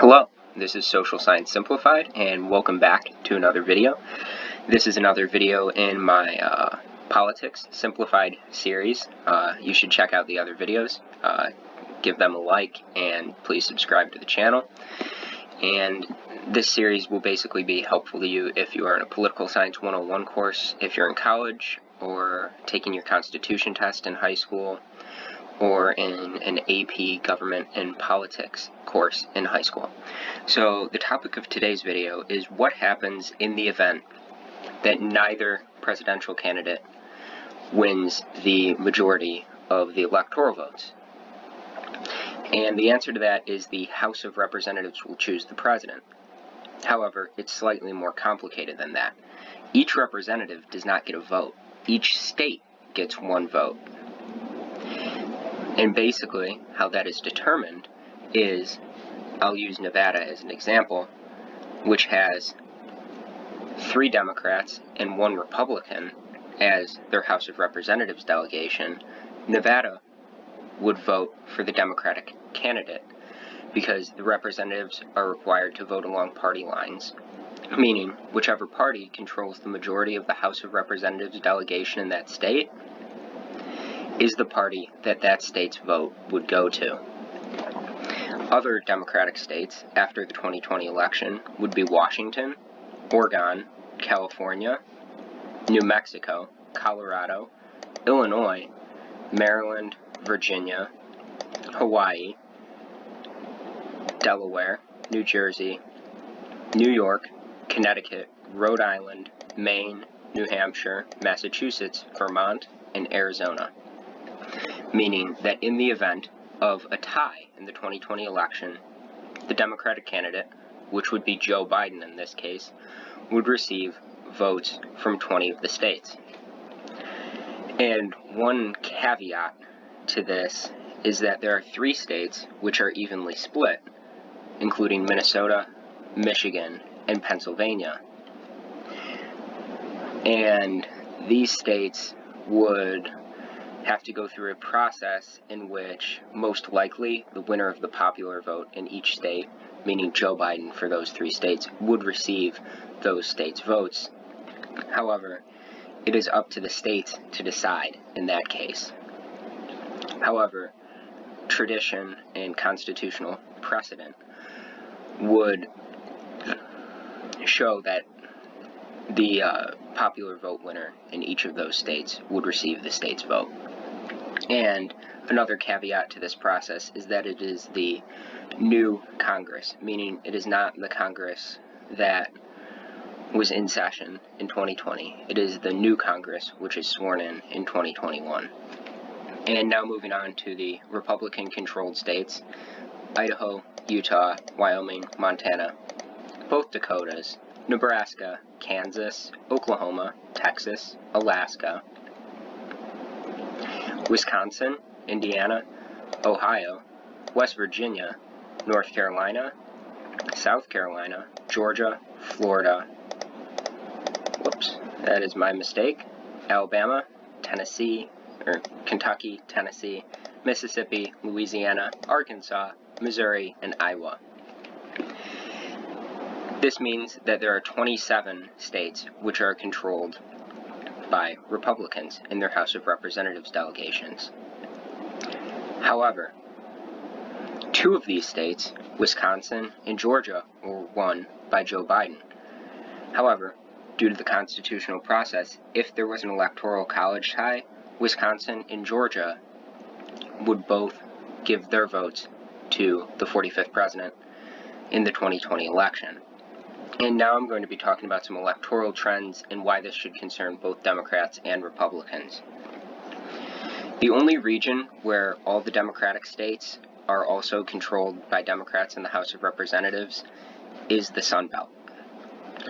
Hello, this is Social Science Simplified, and welcome back to another video. This is another video in my Politics Simplified series. You should check out the other videos, give them a like, and please subscribe to the channel. And this series will basically be helpful to you if you are in a Political Science 101 course, if you're in college, or taking your Constitution test in high school, or in an AP Government and Politics course in high school. So the topic of today's video is what happens in the event that neither presidential candidate wins the majority of the electoral votes. And the answer to that is the House of Representatives will choose the president. However, it's slightly more complicated than that. Each representative does not get a vote. Each state gets one vote. And basically, how that is determined is, I'll use Nevada as an example, which has 3 Democrats and 1 Republican as their House of Representatives delegation. Nevada would vote for the Democratic candidate because the representatives are required to vote along party lines, meaning whichever party controls the majority of the House of Representatives delegation in that state is the party that that state's vote would go to. Other Democratic states after the 2020 election would be Washington, Oregon, California, New Mexico, Colorado, Illinois, Maryland, Virginia, Hawaii, Delaware, New Jersey, New York, Connecticut, Rhode Island, Maine, New Hampshire, Massachusetts, Vermont, and Arizona. Meaning that in the event of a tie in the 2020 election, the Democratic candidate, which would be Joe Biden in this case, would receive votes from 20 of the states. And one caveat to this is that there are 3 states which are evenly split, including Minnesota, Michigan, and Pennsylvania. And these states would have to go through a process in which most likely the winner of the popular vote in each state, meaning Joe Biden for those 3 states, would receive those states' votes. However, it is up to the states to decide in that case. However, tradition and constitutional precedent would show that the popular vote winner in each of those states would receive the state's vote. And another caveat to this process is that it is the new Congress, meaning it is not the Congress that was in session in 2020. It is the new Congress, which is sworn in 2021. And now moving on to the Republican-controlled states, Idaho, Utah, Wyoming, Montana, both Dakotas, Nebraska, Kansas, Oklahoma, Texas, Alaska, Wisconsin, Indiana, Ohio, West Virginia, North Carolina, South Carolina, Georgia, Florida, that is my mistake, Alabama, Tennessee, or Kentucky, Tennessee, Mississippi, Louisiana, Arkansas, Missouri, and Iowa. This means that there are 27 states which are controlled by Republicans in their House of Representatives delegations. However, 2 of these states, Wisconsin and Georgia, were won by Joe Biden. However, due to the constitutional process, if there was an electoral college tie, Wisconsin and Georgia would both give their votes to the 45th president in the 2020 election. And now I'm going to be talking about some electoral trends and why this should concern both Democrats and Republicans. The only region where all the Democratic states are also controlled by Democrats in the House of Representatives is the Sun Belt.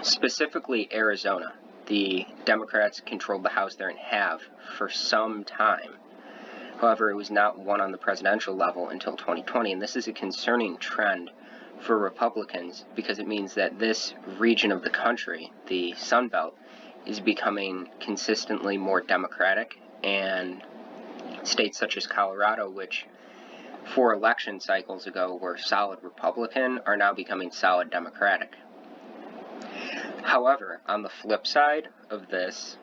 Specifically Arizona. The Democrats controlled the House there and have for some time. However, it was not won on the presidential level until 2020, and this is a concerning trend for Republicans because it means that this region of the country, the Sun Belt, is becoming consistently more Democratic, and states such as Colorado, which 4 election cycles ago were solid Republican are now becoming solid Democratic. However, on the flip side of this,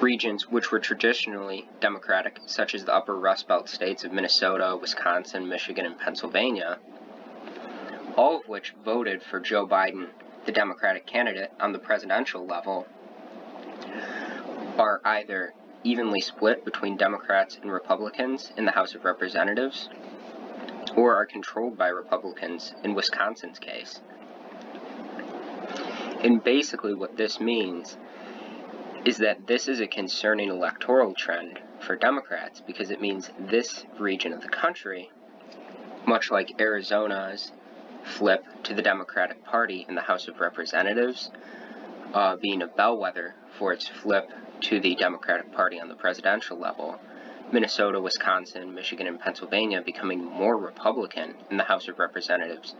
regions which were traditionally Democratic, such as the upper Rust Belt states of Minnesota, Wisconsin, Michigan, and Pennsylvania, all of which voted for Joe Biden, the Democratic candidate, on the presidential level, are either evenly split between Democrats and Republicans in the House of Representatives, or are controlled by Republicans in Wisconsin's case. And basically what this means is that this is a concerning electoral trend for Democrats, because it means this region of the country, much like Arizona's flip to the Democratic Party in the House of Representatives, being a bellwether for its flip to the Democratic Party on the presidential level, Minnesota, Wisconsin, Michigan, and Pennsylvania becoming more Republican in the House of Representatives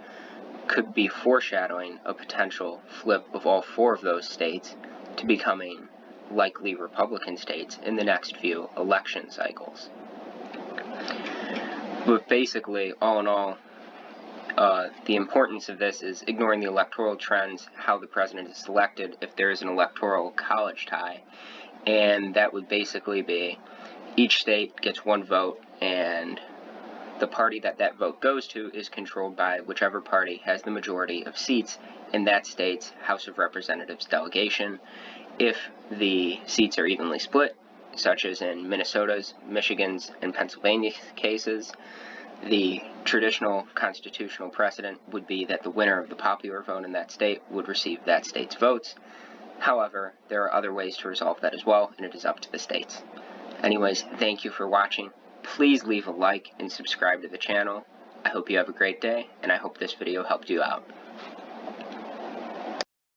could be foreshadowing a potential flip of all 4 of those states to becoming likely Republican states in the next few election cycles. But basically, all in all, the importance of this is ignoring the electoral trends, how the president is selected if there is an electoral college tie, and that would basically be each state gets 1 vote, and the party that that vote goes to is controlled by whichever party has the majority of seats in that state's House of Representatives delegation. If the seats are evenly split, such as in Minnesota's, Michigan's, and Pennsylvania's cases, the traditional constitutional precedent would be that the winner of the popular vote in that state would receive that state's votes. However, there are other ways to resolve that as well, and it is up to the states. Anyways, thank you for watching. Please leave a like and subscribe to the channel. I hope you have a great day, and I hope this video helped you out.